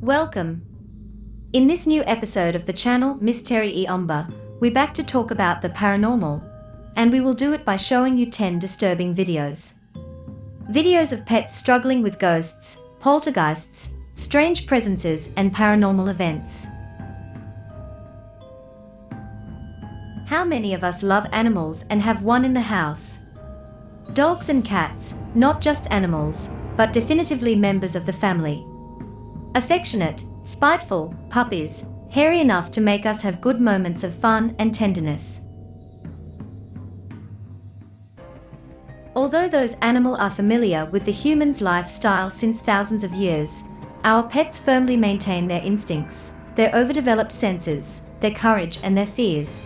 Welcome. In this new episode of the channel Mysteri e Omba, we're back to talk about the paranormal, and we will do it by showing you 10 disturbing videos. Videos of pets struggling with ghosts, poltergeists, strange presences and paranormal events. How many of us love animals and have one in the house? Dogs and cats, not just animals, but definitively members of the family. Affectionate, spiteful, puppies, hairy enough to make us have good moments of fun and tenderness. Although those animals are familiar with the human's lifestyle since thousands of years, our pets firmly maintain their instincts, their overdeveloped senses, their courage and their fears.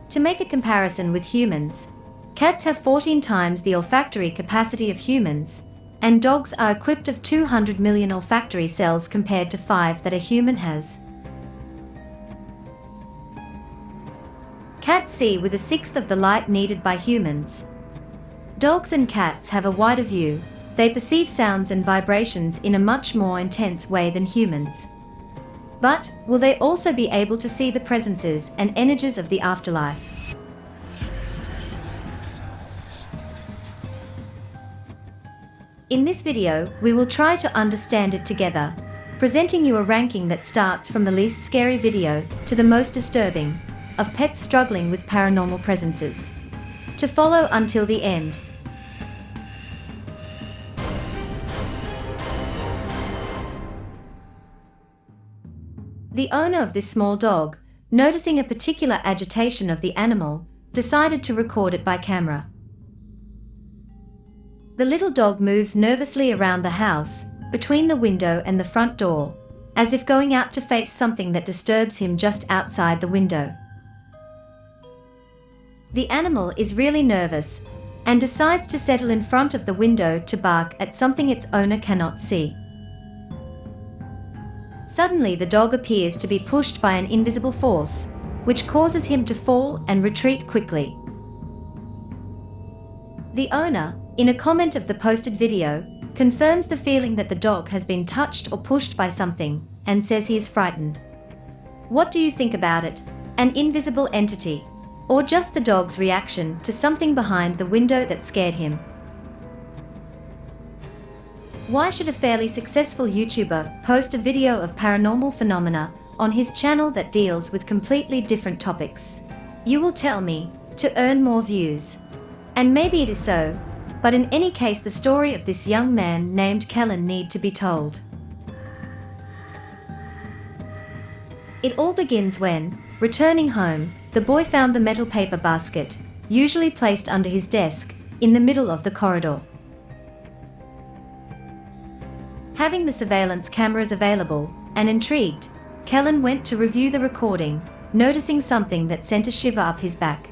To make a comparison with humans, cats have 14 times the olfactory capacity of humans, and dogs are equipped of 200 million olfactory cells compared to 5 that a human has. Cats see with a sixth of the light needed by humans. Dogs and cats have a wider view, they perceive sounds and vibrations in a much more intense way than humans. But, will they also be able to see the presences and energies of the afterlife? In this video, we will try to understand it together, presenting you a ranking that starts from the least scary video to the most disturbing, of pets struggling with paranormal presences. To follow until the end. The owner of this small dog, noticing a particular agitation of the animal, decided to record it by camera. The little dog moves nervously around the house, between the window and the front door, as if going out to face something that disturbs him just outside the window. The animal is really nervous, and decides to settle in front of the window to bark at something its owner cannot see. Suddenly the dog appears to be pushed by an invisible force, which causes him to fall and retreat quickly. The owner, in a comment of the posted video, confirms the feeling that the dog has been touched or pushed by something, and says he is frightened. What do you think about it? An invisible entity? Or just the dog's reaction to something behind the window that scared him? Why should a fairly successful YouTuber post a video of paranormal phenomena on his channel that deals with completely different topics? You will tell me, to earn more views. And maybe it is so, but in any case the story of this young man named Kellen need to be told. It all begins when, returning home, the boy found the metal paper basket, usually placed under his desk, in the middle of the corridor. Having the surveillance cameras available, and intrigued, Kellen went to review the recording, noticing something that sent a shiver up his back.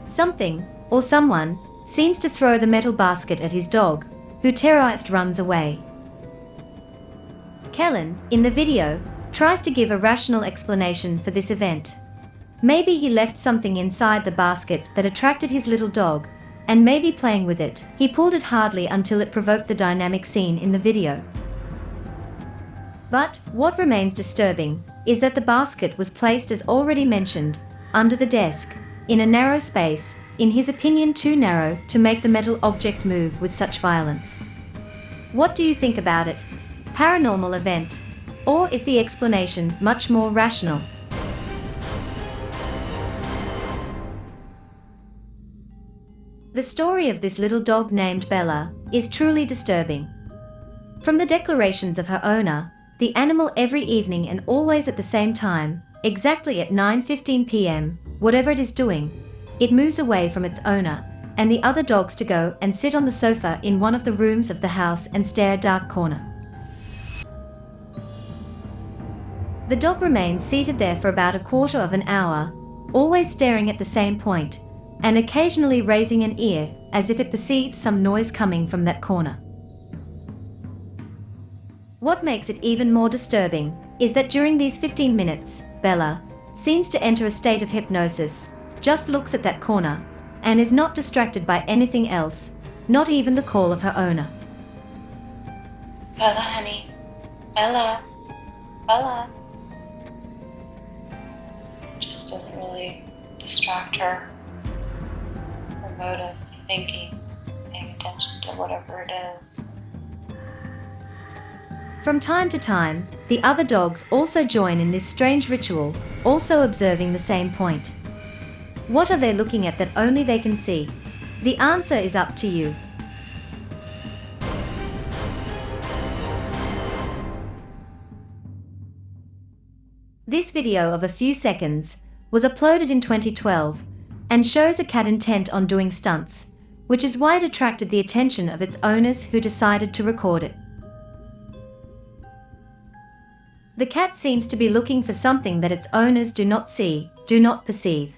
Something, or someone, seems to throw the metal basket at his dog, who terrorized runs away. Kellen, in the video, tries to give a rational explanation for this event. Maybe he left something inside the basket that attracted his little dog, and maybe playing with it, he pulled it hardly until it provoked the dynamic scene in the video. But, what remains disturbing, is that the basket was placed as already mentioned, under the desk, in a narrow space, in his opinion too narrow to make the metal object move with such violence. What do you think about it? Paranormal event? Or is the explanation much more rational? The story of this little dog named Bella is truly disturbing. From the declarations of her owner, the animal every evening and always at the same time, exactly at 9:15 p.m., whatever it is doing, it moves away from its owner and the other dogs to go and sit on the sofa in one of the rooms of the house and stare a dark corner. The dog remains seated there for about a quarter of an hour, always staring at the same point, and occasionally raising an ear as if it perceives some noise coming from that corner. What makes it even more disturbing is that during these 15 minutes, Bella seems to enter a state of hypnosis, just looks at that corner, and is not distracted by anything else, not even the call of her owner. Bella, honey. Bella. Bella. Just doesn't really distract her. Her mode of thinking, paying attention to whatever it is. From time to time, the other dogs also join in this strange ritual, also observing the same point. What are they looking at that only they can see? The answer is up to you. This video of a few seconds was uploaded in 2012 and shows a cat intent on doing stunts, which is why it attracted the attention of its owners, who decided to record it. The cat seems to be looking for something that its owners do not see, do not perceive.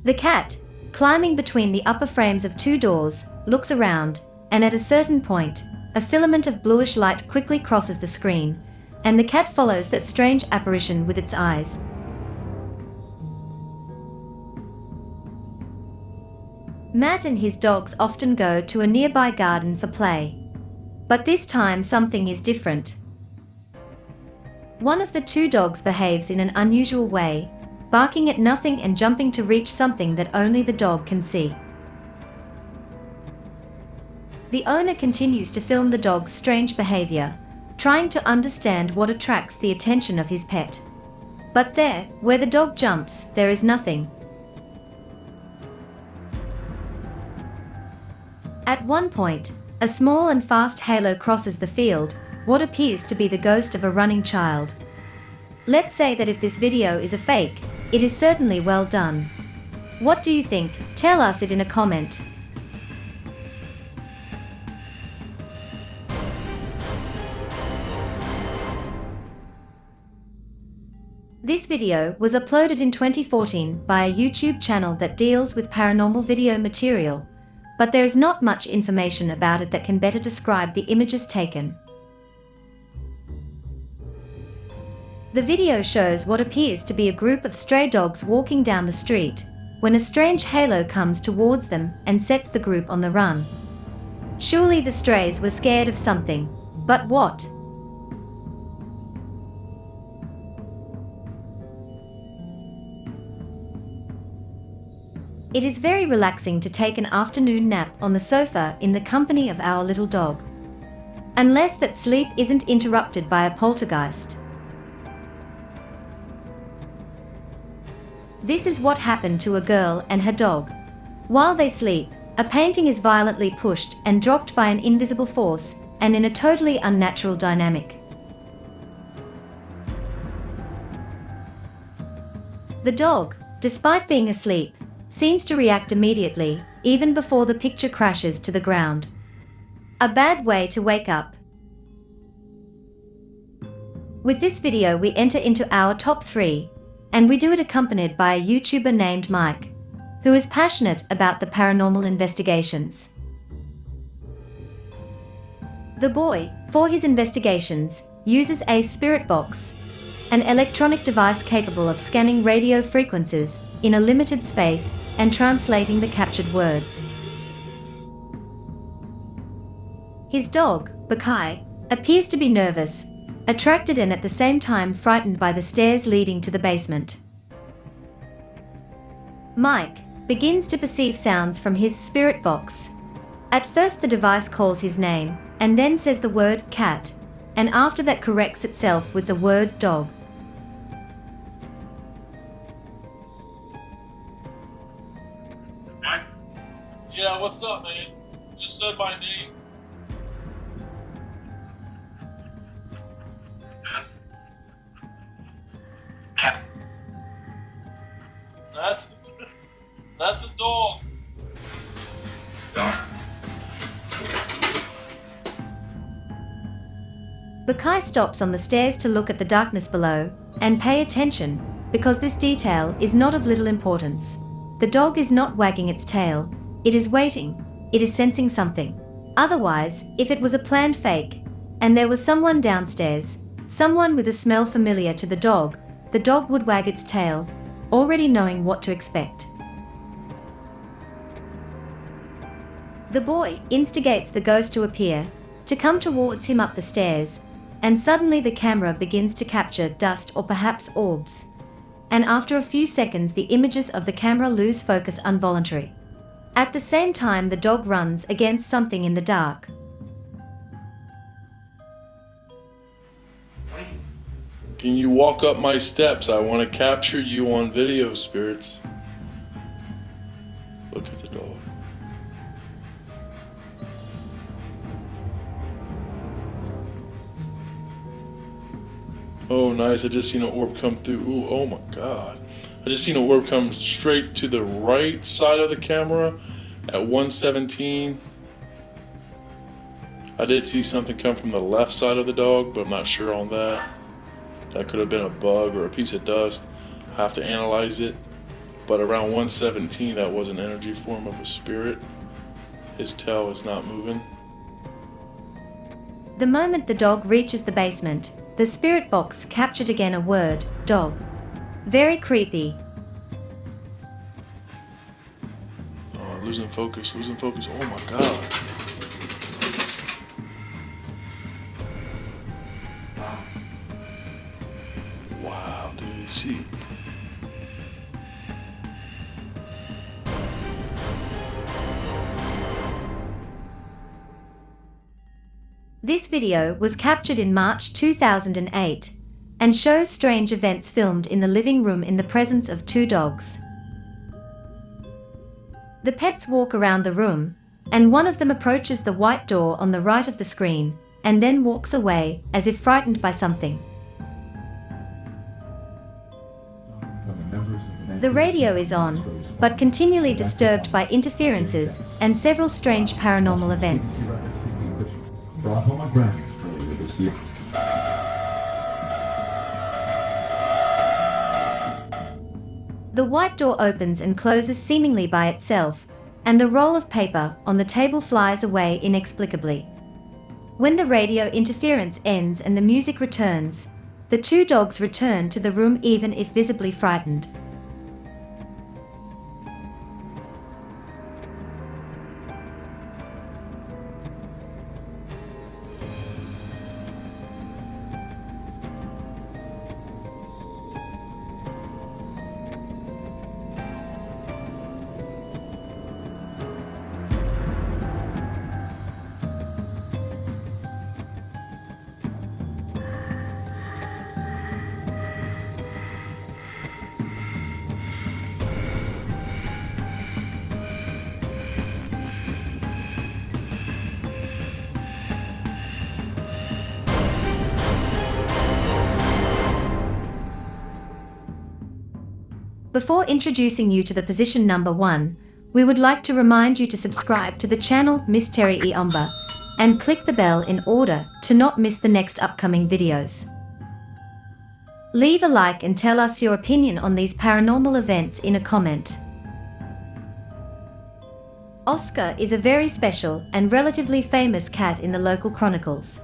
The cat, climbing between the upper frames of two doors, looks around, and at a certain point, a filament of bluish light quickly crosses the screen, and the cat follows that strange apparition with its eyes. Matt and his dogs often go to a nearby garden for play. But this time something is different. One of the two dogs behaves in an unusual way, barking at nothing and jumping to reach something that only the dog can see. The owner continues to film the dog's strange behavior, trying to understand what attracts the attention of his pet. But there, where the dog jumps, there is nothing. At one point, a small and fast halo crosses the field, what appears to be the ghost of a running child. Let's say that if this video is a fake, it is certainly well done. What do you think? Tell us it in a comment. This video was uploaded in 2014 by a YouTube channel that deals with paranormal video material, but there is not much information about it that can better describe the images taken. The video shows what appears to be a group of stray dogs walking down the street, when a strange halo comes towards them and sets the group on the run. Surely the strays were scared of something, but what? It is very relaxing to take an afternoon nap on the sofa in the company of our little dog. Unless that sleep isn't interrupted by a poltergeist. This is what happened to a girl and her dog. While they sleep, a painting is violently pushed and dropped by an invisible force, and in a totally unnatural dynamic. The dog, despite being asleep, seems to react immediately, even before the picture crashes to the ground. A bad way to wake up. With this video we enter into our top 3, and we do it accompanied by a YouTuber named Mike, who is passionate about the paranormal investigations. The boy, for his investigations, uses a spirit box, an electronic device capable of scanning radio frequencies in a limited space and translating the captured words. His dog, Bakai, appears to be nervous, attracted and at the same time frightened by the stairs leading to the basement. Mike begins to perceive sounds from his spirit box. At first the device calls his name, and then says the word cat, and after that corrects itself with the word dog. Yeah, what's up, man? Just said my name. That's a dog. Bakai stops on the stairs to look at the darkness below, and pay attention, because this detail is not of little importance. The dog is not wagging its tail, it is waiting, it is sensing something. Otherwise, if it was a planned fake, and there was someone downstairs, someone with a smell familiar to the dog would wag its tail, already knowing what to expect. The boy instigates the ghost to appear, to come towards him up the stairs, and suddenly the camera begins to capture dust or perhaps orbs. And after a few seconds the images of the camera lose focus involuntarily. At the same time the dog runs against something in the dark. Can you walk up my steps? I want to capture you on video, spirits. Look at the dog. Oh, nice. I just seen an orb come through. Ooh, oh my God. I just seen an orb come straight to the right side of the camera at 117. I did see something come from the left side of the dog, but I'm not sure on that. That could have been a bug or a piece of dust. I have to analyze it. But around 117, that was an energy form of a spirit. His tail is not moving. The moment the dog reaches the basement, the spirit box captured again a word, dog. Very creepy. Oh, losing focus. Oh my God. Wow, dude, see. This video was captured in March 2008 and shows strange events filmed in the living room in the presence of two dogs. The pets walk around the room, and one of them approaches the white door on the right of the screen and then walks away as if frightened by something. The radio is on, but continually disturbed by interferences and several strange paranormal events. The white door opens and closes seemingly by itself, and the roll of paper on the table flies away inexplicably. When the radio interference ends and the music returns, the two dogs return to the room even if visibly frightened. Before introducing you to the position number 1, we would like to remind you to subscribe to the channel Mystery Iomba and click the bell in order to not miss the next upcoming videos. Leave a like and tell us your opinion on these paranormal events in a comment. Oscar is a very special and relatively famous cat in the local chronicles.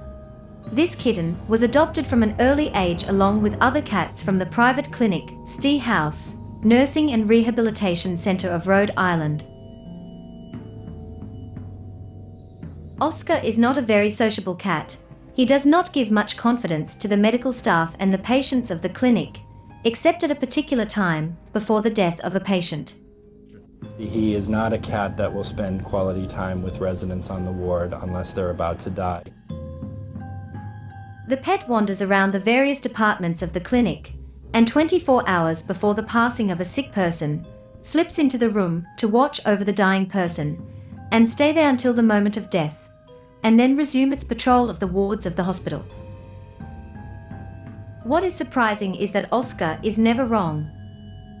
This kitten was adopted from an early age along with other cats from the private clinic, Stee House, Nursing and Rehabilitation Center of Rhode Island. Oscar is not a very sociable cat. He does not give much confidence to the medical staff and the patients of the clinic, except at a particular time, before the death of a patient. He is not a cat that will spend quality time with residents on the ward unless they're about to die. The pet wanders around the various departments of the clinic, and 24 hours before the passing of a sick person, slips into the room to watch over the dying person, and stay there until the moment of death, and then resume its patrol of the wards of the hospital. What is surprising is that Oscar is never wrong.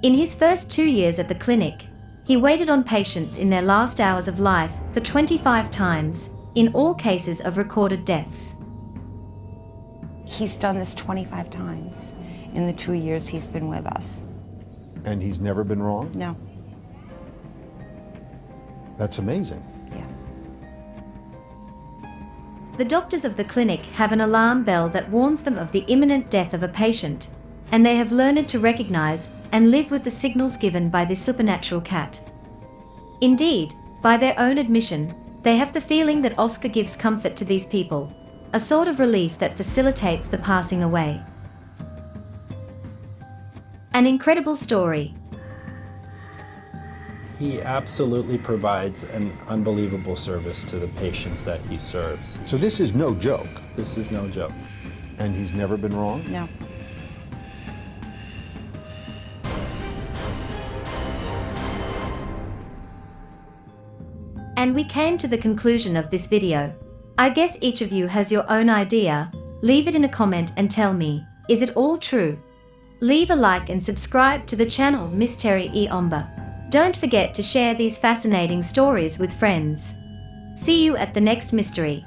In his first 2 years at the clinic, he waited on patients in their last hours of life for 25 times, in all cases of recorded deaths. He's done this 25 times in the 2 years he's been with us. And he's never been wrong? No. That's amazing. Yeah. The doctors of the clinic have an alarm bell that warns them of the imminent death of a patient, and they have learned to recognize and live with the signals given by this supernatural cat. Indeed, by their own admission, They have the feeling that Oscar gives comfort to these people, a sort of relief that facilitates the passing away. An incredible story. He absolutely provides an unbelievable service to the patients that he serves. So this is no joke. This is no joke. And he's never been wrong? No. And we came to the conclusion of this video. I guess each of you has your own idea. Leave it in a comment and tell me, is it all true? Leave a like and subscribe to the channel Mystery e Omba. Don't forget to share these fascinating stories with friends. See you at the next mystery.